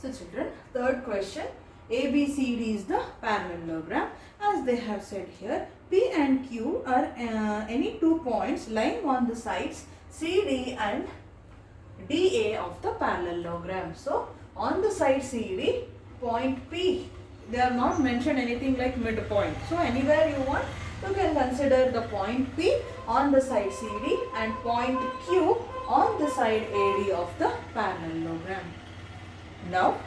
So children, third question, ABCD is the parallelogram. As they have said here, P and Q are any 2 points lying on the sides CD and DA of the parallelogram. So on the side CD, point P, they are not mentioned anything like midpoint. So anywhere you want, you can consider the point P on the side CD and point Q on the side AD of the parallelogram. Now,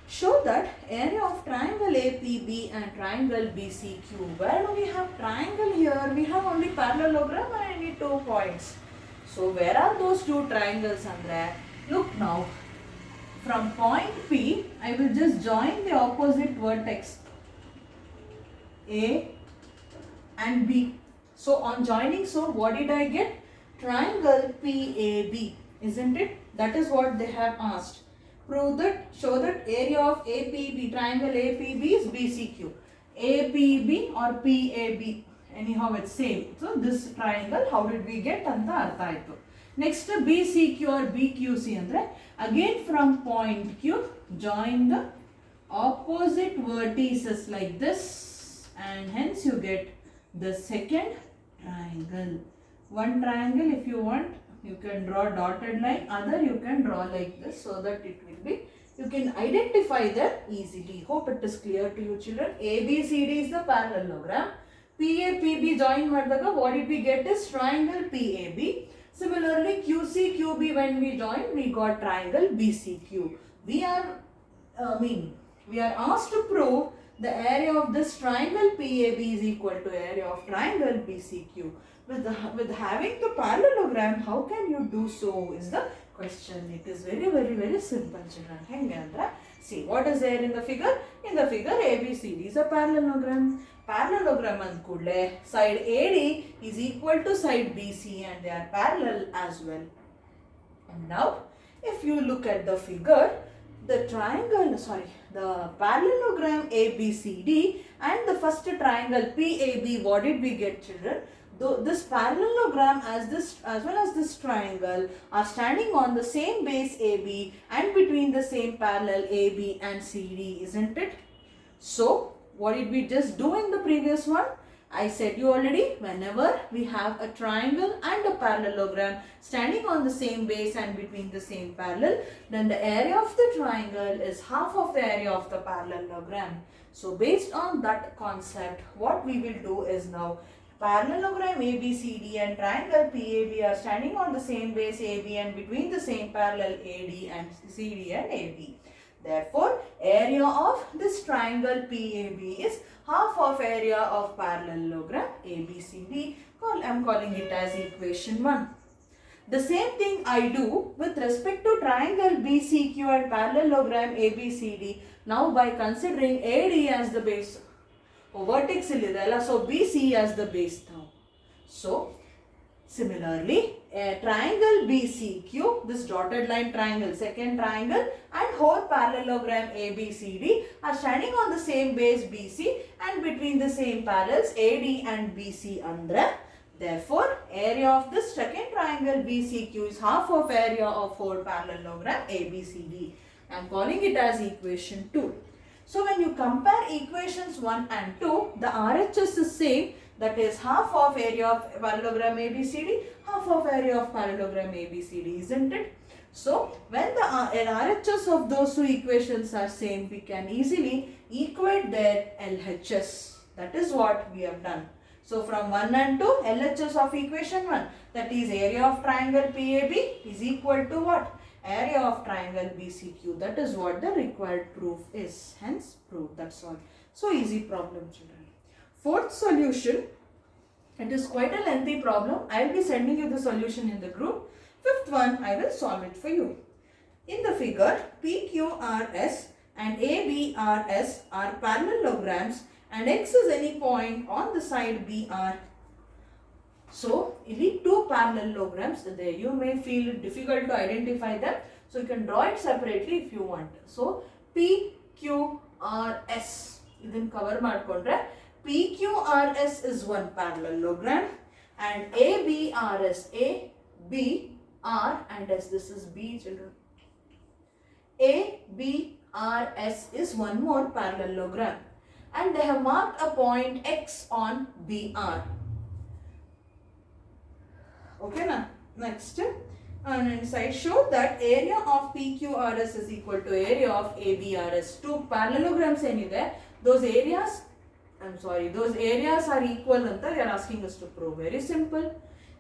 show that area of triangle APB and triangle BCQ. Where do we have triangle here? We have only parallelogram and only 2 points. So, where are those 2 triangles, Andre? Look now. From point P, I will just join the opposite vertex A and B. So, on joining, so what did I get? Triangle PAB, isn't it? That is what they have asked. Prove that, show that area of APB, triangle APB is BCQ. APB or PAB, anyhow it's same. So this triangle, how did we get anta artha aitu. Next BCQ or BQC andre, again from point Q, join the opposite vertices like this and hence you get the second triangle. One triangle if you want, you can draw dotted line, other you can draw like this so that it will be, you can identify them easily. Hope it is clear to you children. ABCD is the parallelogram. PAPB join ಮಾಡಿದಾಗ what did we get is triangle PAB. Similarly QCQB when we join we got triangle BCQ. We are asked to prove the area of this triangle PAB is equal to area of triangle BCQ. With having the parallelogram, how can you do so is the question. It is very simple children. See what is there in the figure? In the figure ABCD is a parallelogram. Parallelogram and side AD is equal to side BC and they are parallel as well. And now if you look at the figure, the parallelogram ABCD and the first triangle PAB, what did we get children? This parallelogram as well as this triangle are standing on the same base AB and between the same parallel AB and CD, isn't it? So, what did we just do in the previous one? I said you already, whenever we have a triangle and a parallelogram standing on the same base and between the same parallel, then the area of the triangle is half of the area of the parallelogram. So, based on that concept, what we will do is now, parallelogram ABCD and triangle PAB are standing on the same base AB and between the same parallel AD and CD and AB. Therefore, area of this triangle PAB is half of area of parallelogram ABCD. I am calling it as equation 1. The same thing I do with respect to triangle BCQ and parallelogram ABCD. Now by considering AD as the base, vertex illidella, so BC as the base now. So similarly, a triangle BCQ, this dotted line triangle, second triangle and whole parallelogram ABCD are standing on the same base BC and between the same parallels AD and BC andre. Therefore, area of this second triangle BCQ is half of area of whole parallelogram ABCD. I am calling it as equation 2. So, when you compare equations 1 and 2, the RHS is same, that is half of area of parallelogram ABCD, half of area of parallelogram ABCD, isn't it? So, when the RHS of those 2 equations are same, we can easily equate their LHS. That is what we have done. So, from 1 and 2, LHS of equation 1, that is area of triangle PAB is equal to what? Area of triangle BCQ. That is what the required proof is. Hence, proof. That's all. So, easy problem children. Fourth solution. It is quite a lengthy problem. I will be sending you the solution in the group. Fifth one, I will solve it for you. In the figure, PQRS and ABRS are parallelograms and X is any point on the side BR. So, you need 2 parallelograms there. You may feel it difficult to identify them. So, you can draw it separately if you want. So, PQRS. Idin cover madkondre. PQRS is one parallelogram and ABRS, A, B, R and S. This is B children. A, BRS is one more parallelogram, and they have marked a point X on BR. Okay na? Next, and inside show that area of PQRS is equal to area of ABRS. Two parallelograms there. Those areas are equal anta they are asking us to prove. Very simple.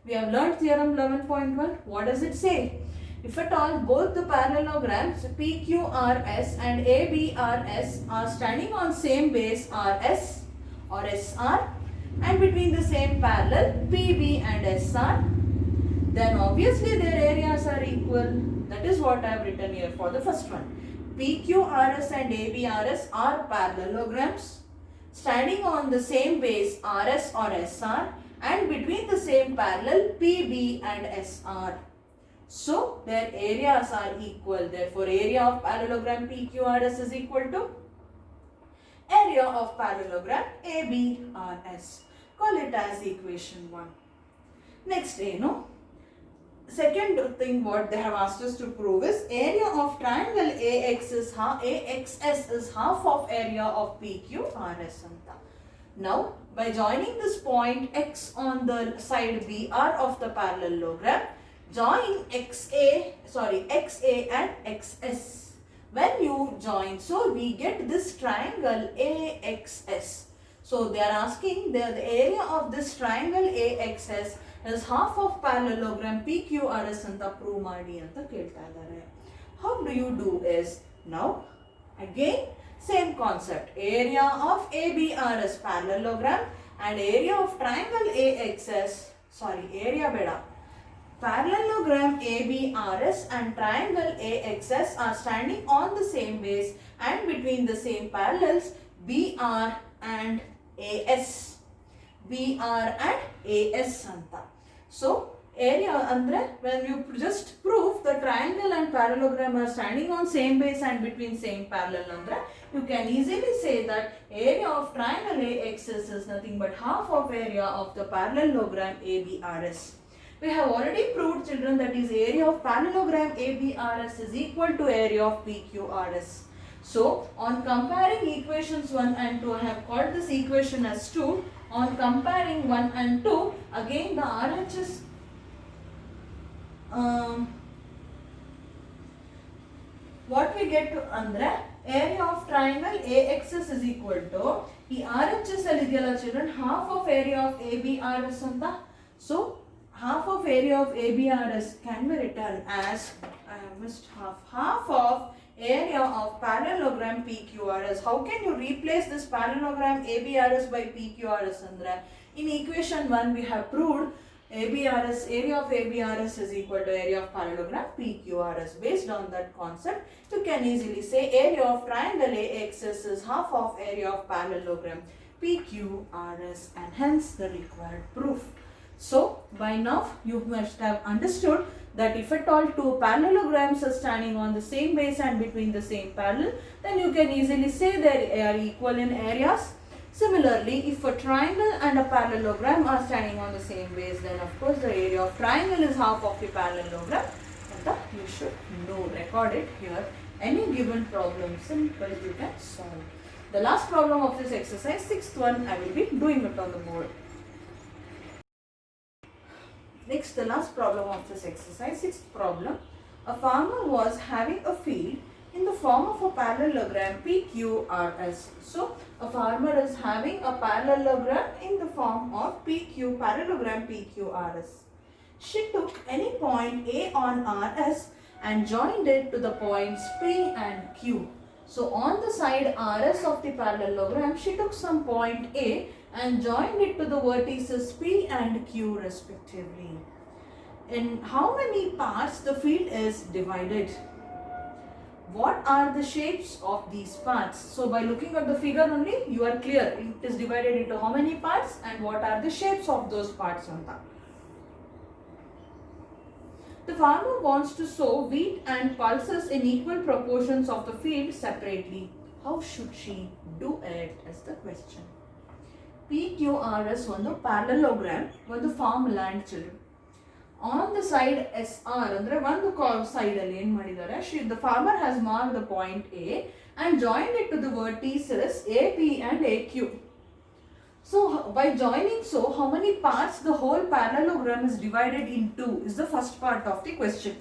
We have learned theorem 11.1. What does it say? If at all both the parallelograms PQRS and ABRS are standing on same base RS or SR and between the same parallel PB and SR, then obviously their areas are equal. That is what I have written here for the first one. PQRS and ABRS are parallelograms standing on the same base RS or SR and between the same parallel PB and SR. So their areas are equal. Therefore, area of parallelogram PQRS is equal to area of parallelogram ABRS. Call it as equation 1. Next, second thing what they have asked us to prove is area of triangle AXS is half of area of PQRS. Now, by joining this point X on the side BR of the parallelogram, join XA and XS. When you join, so we get this triangle AXS. So they are asking the area of this triangle AXS is half of parallelogram PQRS anta prove ಮಾಡಿ ಅಂತ ಕೇಳ್ತಾ ಇದ್ದಾರೆ. How do you do is, now again same concept, area of ABRS parallelogram and area of triangle AXS, area beda, parallelogram ABRS and triangle AXS are standing on the same base and between the same parallels BR and AS. anta. So area andre, when you just prove the triangle and parallelogram are standing on same base and between same parallel andre, you can easily say that area of triangle AXS is nothing but half of area of the parallelogram ABRS. We have already proved, children, that is area of parallelogram ABRS is equal to area of PQRS. So on comparing equations 1 and 2, I have called this equation as 2. On comparing 1 and 2, again the RHS what we get to andre, area of triangle AXS is equal to ಈ RHS ಅಲ್ಲಿ ಇದೆಯಲ್ಲ children, half of area of ABRS ಅಂತ. So half of area of ABRS can be written as, I have missed half of area of parallelogram PQRS. How can you replace this parallelogram ABRS by PQRS andre? In equation 1 we have proved ABRS, area of ABRS is equal to area of parallelogram PQRS. Based on that concept, you can easily say area of triangle AXS is half of area of parallelogram PQRS, and hence the required proof. So by now you must have understood that if at all two parallelograms are standing on the same base and between the same parallel, then you can easily say they are equal in areas. Similarly, if a triangle and a parallelogram are standing on the same base, then of course the area of triangle is half of the parallelogram. And you should know, record it here. Any given problem, simple, you can solve. The last problem of this exercise, sixth one, I will be doing it on the board. Next, the last problem of this exercise, sixth problem. A farmer was having a field in the form of a parallelogram PQRS. So, a farmer is having a parallelogram in the form of parallelogram PQRS. She took any point A on RS and joined it to the points P and Q. So, on the side RS of the parallelogram, she took some point A and joined it to the vertices P and Q respectively. In how many parts the field is divided? What are the shapes of these parts? So by looking at the figure only, you are clear. It is divided into how many parts and what are the shapes of those parts. The farmer wants to sow wheat and pulses in equal proportions of the field separately. How should she do it is the question. PQRS ಒಂದು parallelogram, ಒಂದು farmland children. on the side SR ಅಂದ್ರೆ ಒಂದು side ಅಲ್ಲಿ ಏನು ಮಾಡಿದ್ದಾರೆ, the farmer has marked the point A and joined it to the vertices AP and AQ. So by joining, so how many parts the whole parallelogram is divided into is the first part of the question.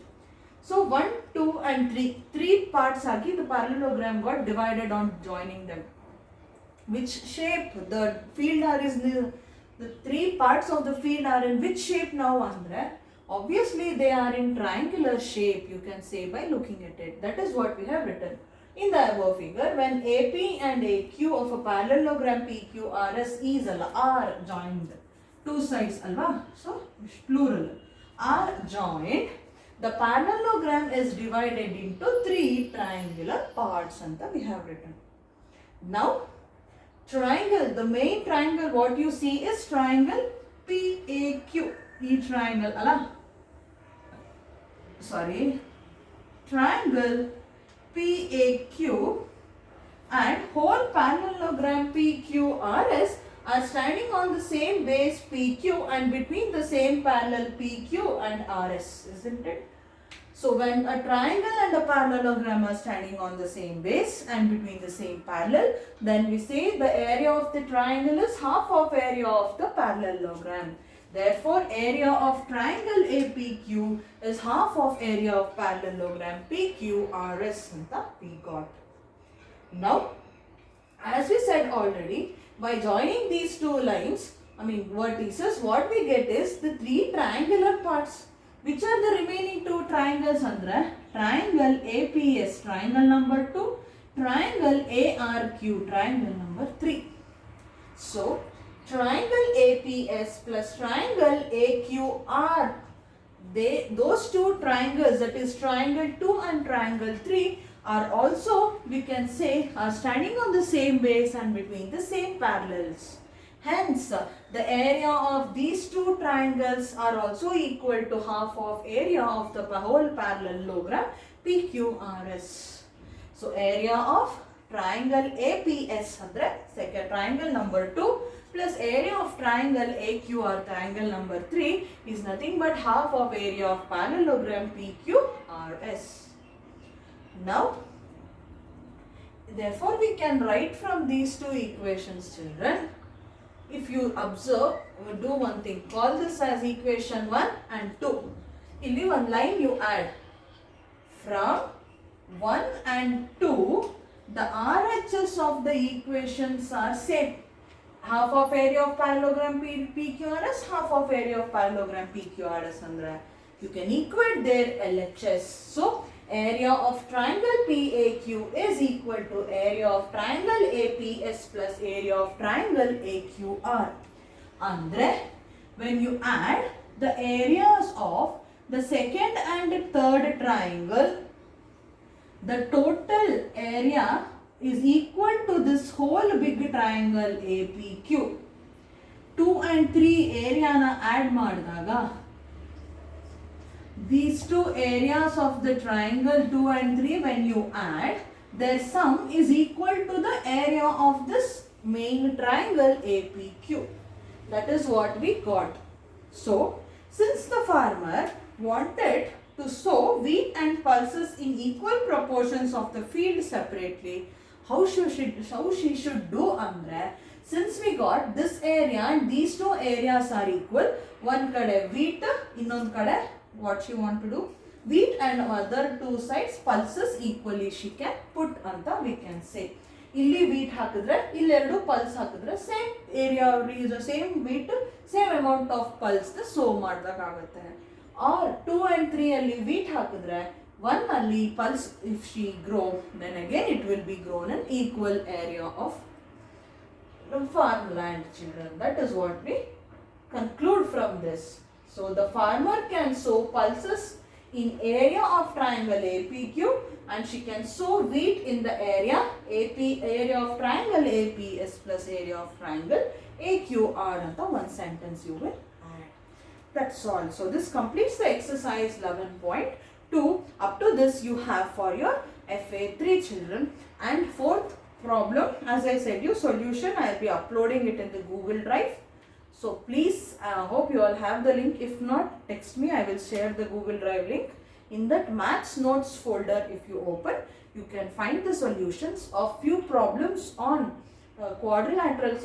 So 1, 2 and 3, 3 parts agi the parallelogram got divided on joining them. Which shape the field are is the 3 parts of the field are in which shape now andre? Obviously they are in triangular shape, you can say by looking at it. That is what we have written. In the above figure, when AP and AQ of a parallelogram PQRS is are joined, two sides alva, so plural, are joined, the parallelogram is divided into 3 triangular parts anta we have written. Now triangle, the main triangle what you see is triangle PAQ. E triangle ala, sorry, triangle PAQ and whole parallelogram PQRS are standing on the same base PQ and between the same parallel PQ and RS, isn't it? So when a triangle and a parallelogram are standing on the same base and between the same parallel, then we say the area of the triangle is half of area of the parallelogram. Therefore, area of triangle APQ is half of area of parallelogram PQRS anta we got. Now, as we said already, by joining these two lines, vertices, what we get is the 3 triangular parts. Which are the remaining 2 triangles andre? Triangle APS, triangle number 2, triangle ARQ, triangle number 3. So, triangle APS plus triangle AQR, those 2 triangles, that is triangle 2 and triangle 3, are also, we can say, are standing on the same base and between the same parallels. Hence, the area of these 2 triangles are also equal to half of area of the whole parallelogram PQRS. So, area of triangle APS andre second triangle number 2 plus area of triangle AQR, triangle number 3, is nothing but half of area of parallelogram PQRS. Now, therefore we can write from these 2 equations, children. If you observe, do one thing, call this as equation 1 and 2. Illi one line you add. From 1 and 2, the RHS of the equations are same. Half of area of parallelogram PQRS, half of area of parallelogram PQRS andre. You can equate their LHS. So, area of triangle PAQ is equal to area of triangle APS plus area of triangle AQR. Andre, when you add the areas of the second and third triangle, the total area is equal to this whole big triangle APQ. 2 and 3 area na add maddaga, these 2 areas of the triangle 2 and 3, when you add, their sum is equal to the area of this main triangle APQ. That is what we got. So, since the farmer wanted to sow wheat and pulses in equal proportions of the field separately, how she should do andre? Since we got this area and these 2 areas are equal, one kade wheat, innond kade what she want to do, wheat, and other 2 sides pulses equally she can put anta we can say. Illi wheat hakidre, illi eradu pulse hakidre, same area, same wheat, same amount of pulse the sow madakagutte. Or 2 and 3 alli wheat hakidre, 1 alli pulse if she grow, then again it will be grown in equal area of farmland, children. That is what we conclude from this. So, the farmer can sow pulses in area of triangle APQ and she can sow wheat in the area of triangle APS plus area of triangle AQR anta one sentence you will add. That's all. So, this completes the exercise 11.2. Up to this you have for your FA3, children. And 4th problem, as I said you, solution I will be uploading it in the Google Drive. So please, hope you all have the link. If not, text me, I will share the Google Drive link. In that maths notes folder, if you open, you can find the solutions of few problems on quadrilateral.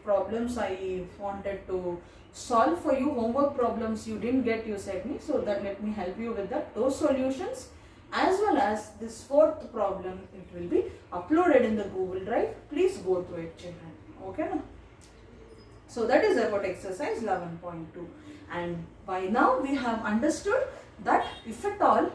Problems I wanted to solve for you, homework problems you didn't get, you said me, so that let me help you with that, those solutions, as well as this fourth problem. It will be uploaded in the Google Drive. Please go through it, children. Okay, no? So that is about exercise 11.2, and by now we have understood that if at all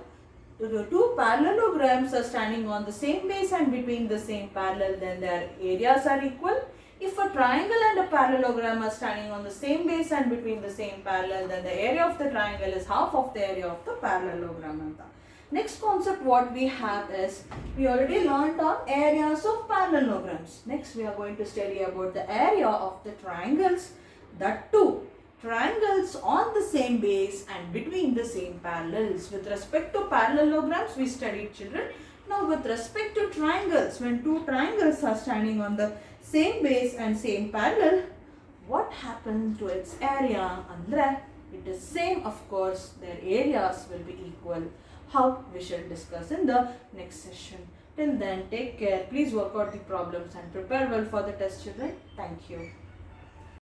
the two parallelograms are standing on the same base and between the same parallel, then their areas are equal. If a triangle and a parallelogram are standing on the same base and between the same parallel, then the area of the triangle is half of the area of the parallelogram. Next concept what we have is, we already learned on areas of parallelograms. Next we are going to study about the area of the triangles, that too triangles on the same base and between the same parallels. With respect to parallelograms we studied, children. Now with respect to triangles, when two triangles are standing on the same base and same parallel, what happens to its area? Andre, it is same, of course, their areas will be equal. How? We shall discuss in the next session. Till then, take care. Please work out the problems and prepare well for the test, children. Thank you.